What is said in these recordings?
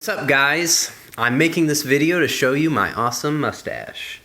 What's up, guys? I'm making this video to show you my awesome mustache.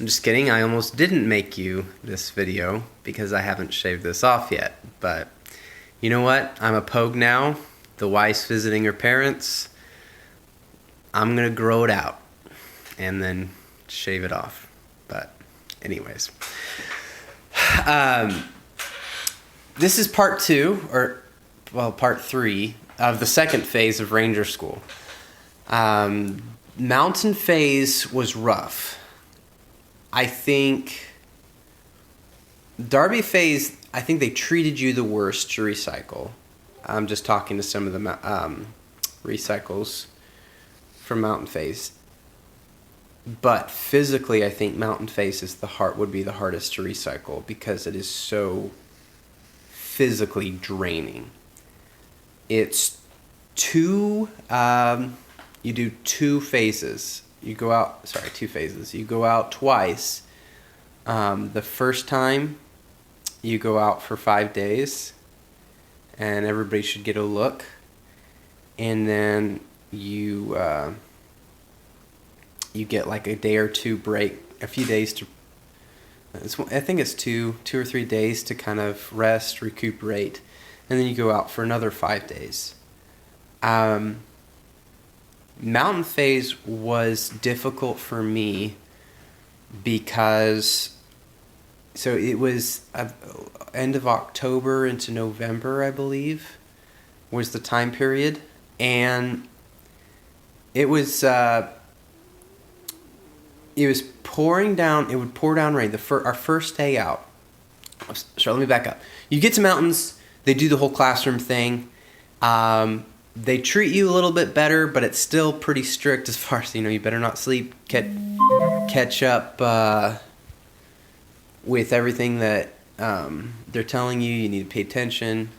I'm just kidding, I almost didn't make you this video because I haven't shaved this off yet. But you know what? I'm a pogue now. The wife's visiting her parents. I'm gonna grow it out and then shave it off. But anyways. This is part 2, or well, part 3 of the second phase of Ranger School. Mountain phase was rough. I think Derby phase, I think they treated you the worst to recycle. I'm just talking to some of the recycles from mountain phase. But physically, I think mountain phase would be the hardest to recycle because it is so physically draining. It's you do 2 phases. You go out, 2 phases. You go out twice. The first time, you go out for 5 days, and everybody should get a look. And then you get like a day or 2 break, a few days to. I think it's 2 or 3 days to kind of rest, recuperate, and then you go out for another 5 days. Mountain phase was difficult for me because it was end of October into November, I believe, was the time period, and it was pouring down. It would pour down rain. Our first day out. So let me back up. You get to mountains. They do the whole classroom thing. They treat you a little bit better, but it's still pretty strict as far as, you better not sleep, catch up with everything that they're telling you. You need to pay attention.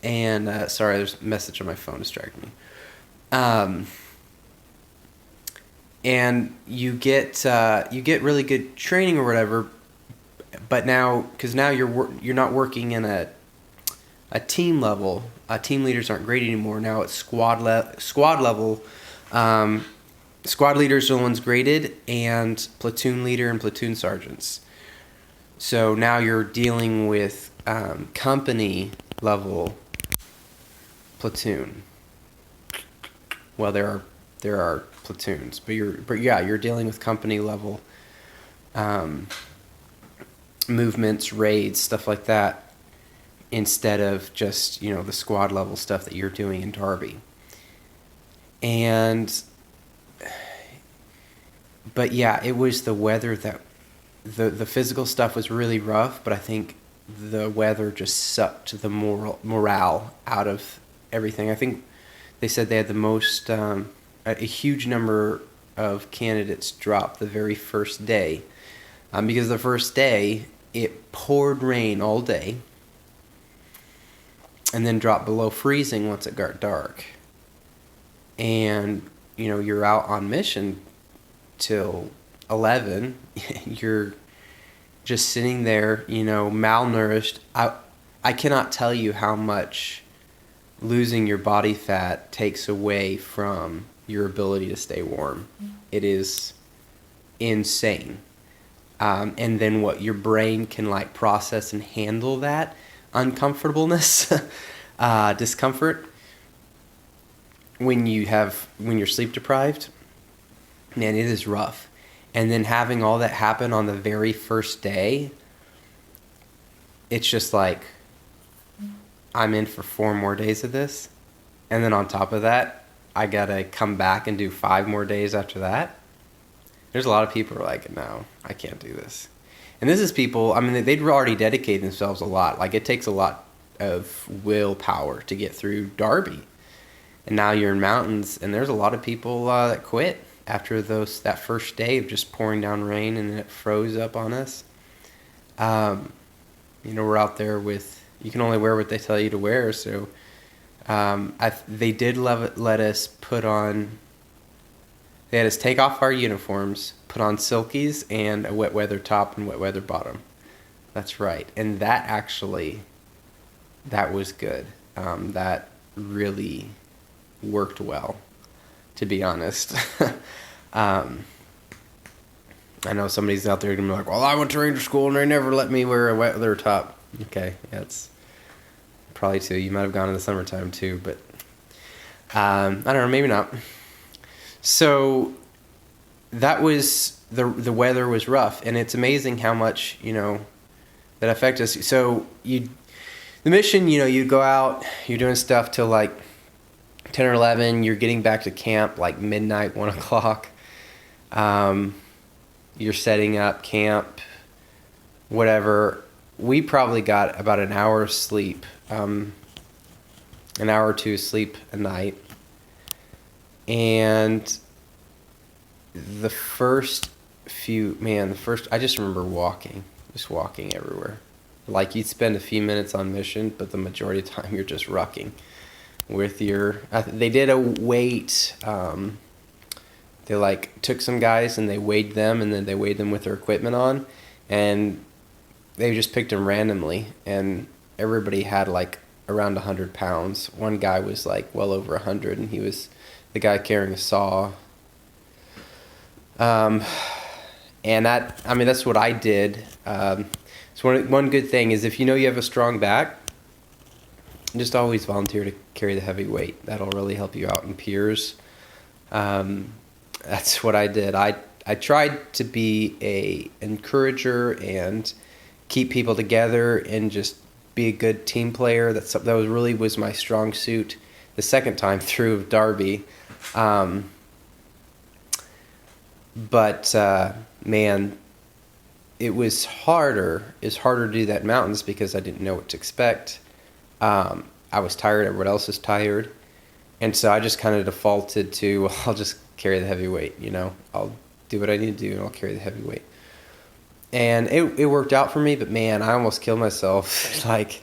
And, sorry, there's a message on my phone distracting me. And you get really good training or whatever, but because now you're not working in a team level. Team leaders aren't great anymore. Now it's squad level. Squad leaders are the ones graded, and platoon leader and platoon sergeants. So now you're dealing with company level platoon. Well, there are platoons, but you're dealing with company level movements, raids, stuff like that, instead of just, the squad level stuff that you're doing in Derby. But yeah, it was the weather that the physical stuff was really rough, but I think the weather just sucked the morale out of everything. I think they said they had the most, a huge number of candidates drop the very first day, because the first day it poured rain all day, and then dropped below freezing once it got dark. And, you're out on mission till 11. You're just sitting there, malnourished. I cannot tell you how much losing your body fat takes away from your ability to stay warm. It is insane. And then what your brain can process and handle that uncomfortableness, discomfort when you're sleep deprived, man, it is rough. And then having all that happen on the very first day, it's just like, I'm in for 4 more days of this, and then on top of that, I gotta come back and do 5 more days after that. There's a lot of people who are like, no, I can't do this. And this is people, they'd already dedicated themselves a lot. It takes a lot of willpower to get through Derby. And now you're in mountains, and there's a lot of people that quit after that first day of just pouring down rain, and then it froze up on us. We're out there you can only wear what they tell you to wear, so they did let us put on. They had us take off our uniforms, put on silkies, and a wet weather top and wet weather bottom. That's right. And that was good. That really worked well, to be honest. I know somebody's out there going to be like, well, I went to Ranger School and they never let me wear a wet leather top. Okay, that's probably too. You might have gone in the summertime too, but I don't know, maybe not. So that was, the weather was rough, and it's amazing how much, that affected us. So the mission, you go out, you're doing stuff till like 10 or 11, you're getting back to camp like midnight, 1 o'clock. You're setting up camp, whatever. We probably got about an hour of sleep, an hour or two of sleep a night. And the first I just remember just walking everywhere. Like, you'd spend a few minutes on mission, but the majority of the time you're just rucking with they did a weight. They like took some guys and they weighed them, and then they weighed them with their equipment on, and they just picked them randomly, and everybody had like around 100 pounds. One guy was like well over 100, and he was the guy carrying a saw. And that's what I did. So one good thing is, if you have a strong back, just always volunteer to carry the heavy weight. That'll really help you out in peers. That's what I did. I tried to be a encourager and keep people together and just be a good team player. That was my strong suit the second time through Darby. But man, it was harder. It's harder to do that in mountains because I didn't know what to expect. I was tired. Everyone else is tired. And so I just kind of defaulted to, well, I'll just carry the heavy weight, I'll do what I need to do and I'll carry the heavy weight. And it worked out for me, but man, I almost killed myself like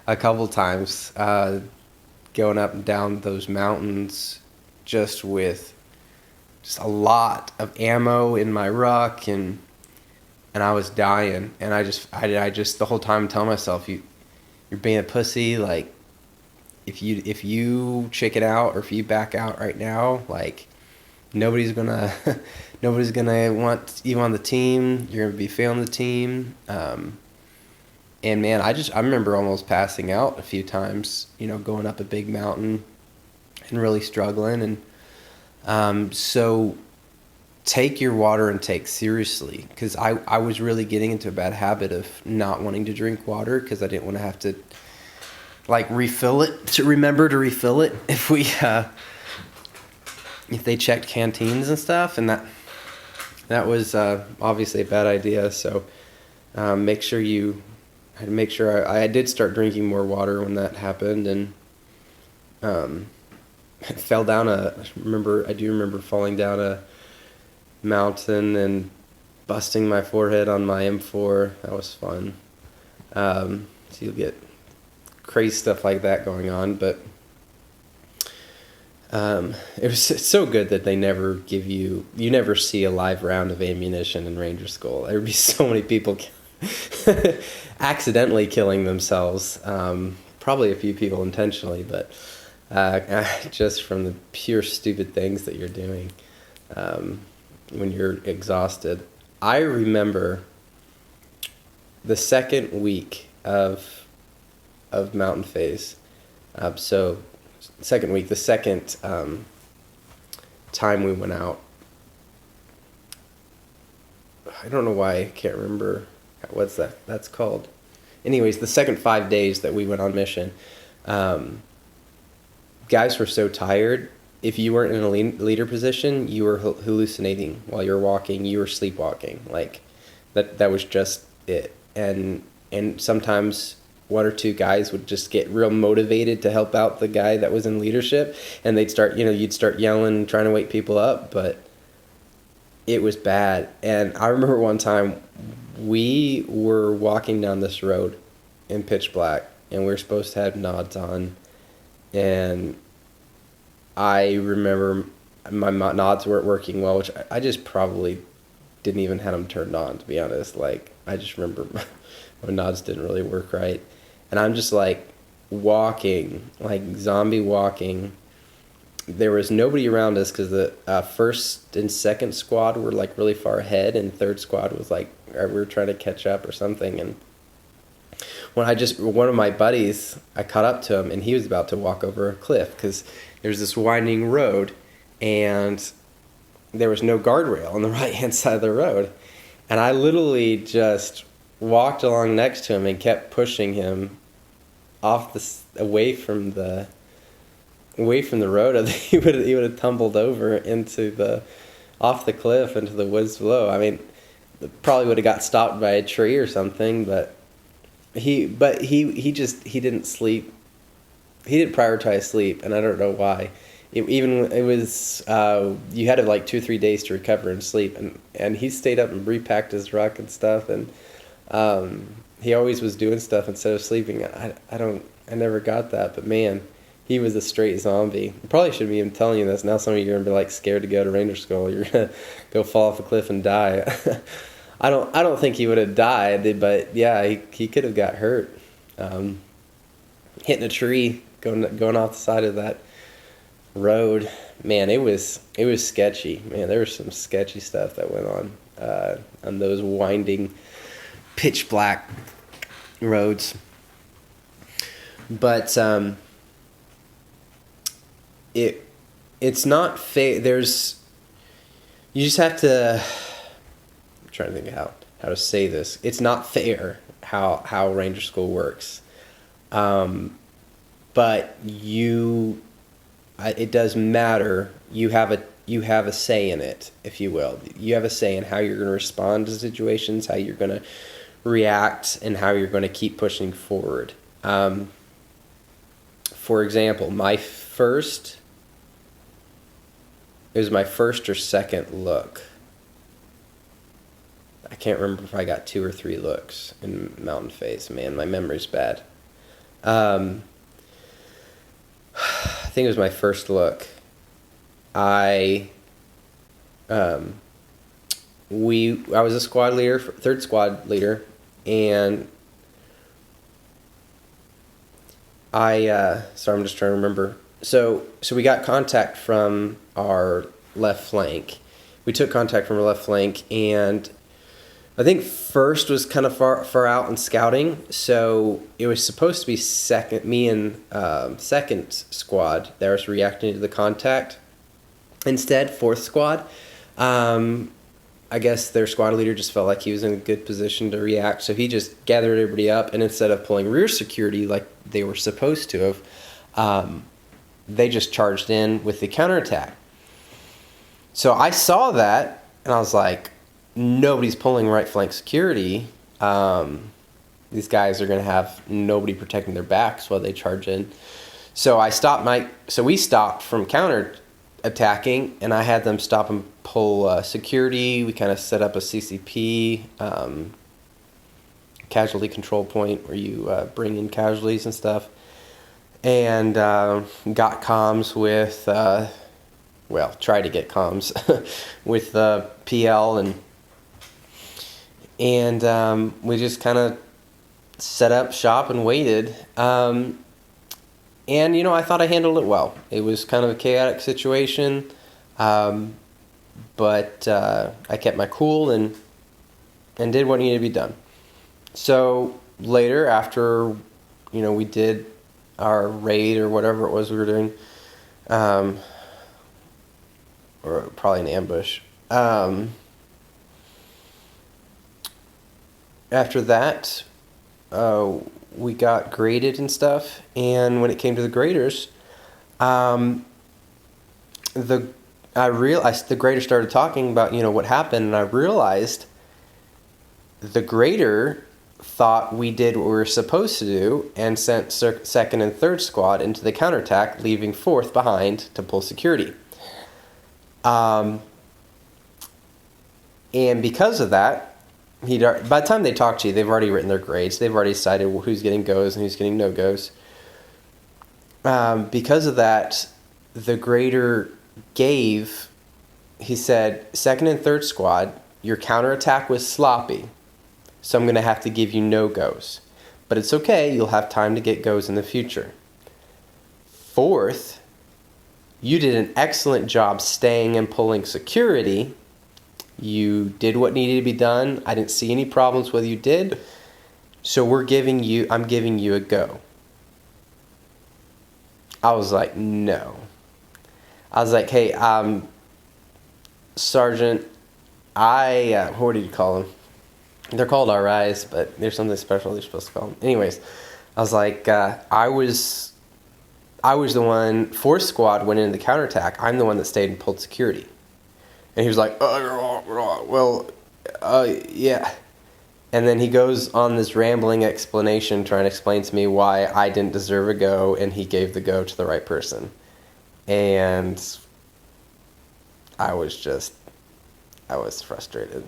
a couple times going up and down those mountains just with a lot of ammo in my ruck, and I was dying, and I just the whole time tell myself, you're being a pussy, like if you chicken out or if you back out right now, like nobody's gonna want you on the team. You're gonna be failing the team. And man, I remember almost passing out a few times, going up a big mountain and really struggling. And so take your water intake seriously, because I was really getting into a bad habit of not wanting to drink water because I didn't want to have to like refill it, to remember to refill it if they checked canteens and stuff, and that was obviously a bad idea. So I had to make sure I did start drinking more water when that happened, and fell down I do remember falling down a mountain and busting my forehead on my M4. That was fun. So you'll get crazy stuff like that going on, but it's so good that they never give you never see a live round of ammunition in Ranger School. There would be so many people accidentally killing themselves, probably a few people intentionally, but just from the pure stupid things that you're doing when you're exhausted. I remember the second week of mountain phase. So second week, the second time we went out. I don't know why I can't remember what's that's called. Anyways, the second 5 days that we went on mission, guys were so tired. If you weren't in a leader position, you were hallucinating while you were walking. You were sleepwalking. Like that was just it. And sometimes one or two guys would just get real motivated to help out the guy that was in leadership, and they'd start, you'd start yelling and trying to wake people up, but it was bad. And I remember one time we were walking down this road in pitch black, and we were supposed to have nods on, and I remember my nods weren't working well, which I just probably didn't even have them turned on, to be honest. Like, I just remember my nods didn't really work right. And I'm just like walking, like zombie walking. there was nobody around us because the first and second squad were like really far ahead, and third squad was like we were trying to catch up or something. And when one of my buddies, I caught up to him, and he was about to walk over a cliff because there's this winding road, and there was no guardrail on the right hand side of the road, and I literally just walked along next to him and kept pushing him away from the road. He would have tumbled over off the cliff into the woods below. I mean, probably would have got stopped by a tree or something, but he didn't sleep. He didn't prioritize sleep, and I don't know why. You had to like 2 or 3 days to recover and sleep, and he stayed up and repacked his ruck and stuff, and he always was doing stuff instead of sleeping. I never got that, but man, he was a straight zombie. I probably shouldn't be even telling you this. Now some of you are gonna be like scared to go to Ranger School. You're gonna go fall off a cliff and die. I don't think he would have died, but yeah, he could have got hurt, hitting a tree, going off the side of that road. Man, it was sketchy. Man, there was some sketchy stuff that went on those winding, pitch black roads. But it's not fair. You just have to. I'm trying to think of how to say this. It's not fair how Ranger School works, but it does matter. You have a say in it, if you will. You have a say in how you're going to respond to situations, how you're going to react, and how you're going to keep pushing forward. For example, it was my first or second look. I can't remember if I got 2 or 3 looks in Mountain Face. Man, my memory's bad. I think it was my first look. I was a squad leader, third squad leader, and sorry, I'm just trying to remember. So we got contact from our left flank. We took contact from our left flank, and I think first was kind of far out in scouting, so it was supposed to be me and second squad that was reacting to the contact. Instead, fourth squad, I guess their squad leader just felt like he was in a good position to react, so he just gathered everybody up, and instead of pulling rear security like they were supposed to have, they just charged in with the counterattack. So I saw that, and I was like, nobody's pulling right flank security. These guys are going to have nobody protecting their backs while they charge in. So we stopped from counter-attacking, and I had them stop and pull security. We kind of set up a CCP, casualty control point, where you bring in casualties and stuff. And got comms with, tried to get comms with PL, and we just kind of set up shop and waited. And, I thought I handled it well. It was kind of a chaotic situation, but I kept my cool and did what needed to be done. So later, after, we did our raid or whatever it was we were doing, or probably an ambush. After that, we got graded and stuff, and when it came to the graders, the grader started talking about what happened, and I realized the grader thought we did what we were supposed to do and sent second and third squad into the counterattack, leaving fourth behind to pull security. And because of that, by the time they talk to you, they've already written their grades. They've already decided who's getting goes and who's getting no goes. Because of that, the grader he said, second and third squad, your counterattack was sloppy, so I'm going to have to give you no goes. But it's okay, you'll have time to get goes in the future. Fourth, You did an excellent job staying and pulling security. You did what needed to be done. I didn't see any problems with you did. So I'm giving you a go. I was like, no. I was like, hey, Sergeant, what do you call them? They're called RIs, but there's something special they're supposed to call them. Anyways, I was like, I was the one, Force Squad went into the counterattack. I'm the one that stayed and pulled security. And he was like, yeah. And then he goes on this rambling explanation trying to explain to me why I didn't deserve a go and he gave the go to the right person. And I was frustrated.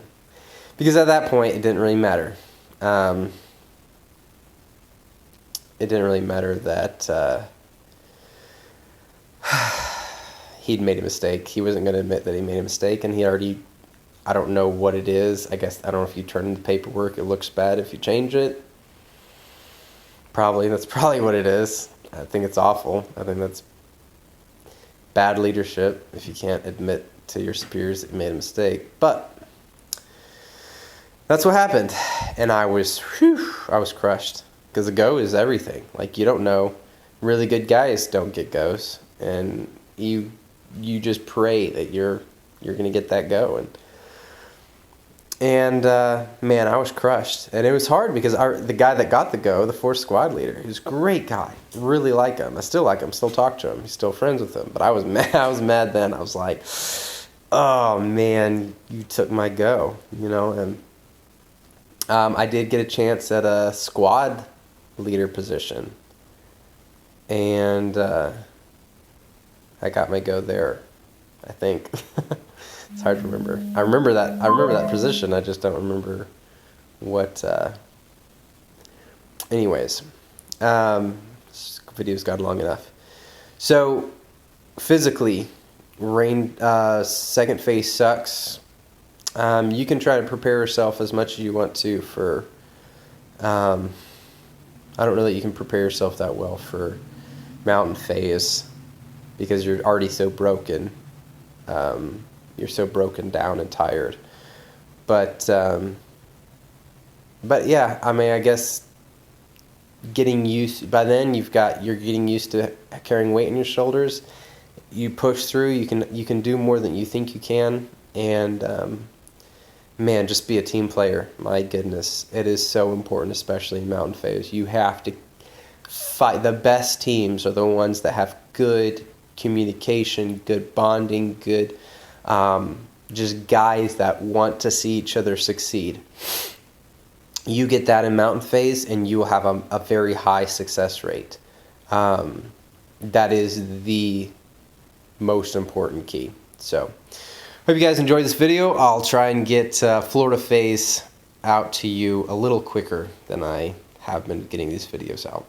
Because at that point, it didn't really matter. It didn't really matter that he'd made a mistake. He wasn't going to admit that he made a mistake, and he already, I don't know what it is. I guess, I don't know if you turn in the paperwork, it looks bad if you change it. That's probably what it is. I think it's awful. I think that's bad leadership if you can't admit to your superiors that you made a mistake. But that's what happened, and I was crushed, because a go is everything. Like, you don't know. Really good guys don't get goes, and you just pray that you're gonna get that go, and man, I was crushed, and it was hard because the guy that got the go, the Force Squad leader, he was a great guy. Really like him. I still like him. Still talk to him. He's still friends with him. But I was mad. I was mad then. I was like, oh man, you took my go, and. I did get a chance at a squad leader position, and I got my go there, I think. It's hard to remember. I remember that position. I just don't remember what. Anyways, this video's gone long enough. So, physically, second phase sucks. You can try to prepare yourself as much as you want to for, I don't know that you can prepare yourself that well for mountain phase because you're already so broken. You're so broken down and tired. But yeah, I mean, I guess by then you're getting used to carrying weight on your shoulders. You push through, you can do more than you think you can, and, man, just be a team player. My goodness. It is so important, especially in mountain phase. You have to fight. The best teams are the ones that have good communication, good bonding, good just guys that want to see each other succeed. You get that in mountain phase, and you will have a very high success rate. That is the most important key. So, hope you guys enjoyed this video. I'll try and get Florida phase out to you a little quicker than I have been getting these videos out.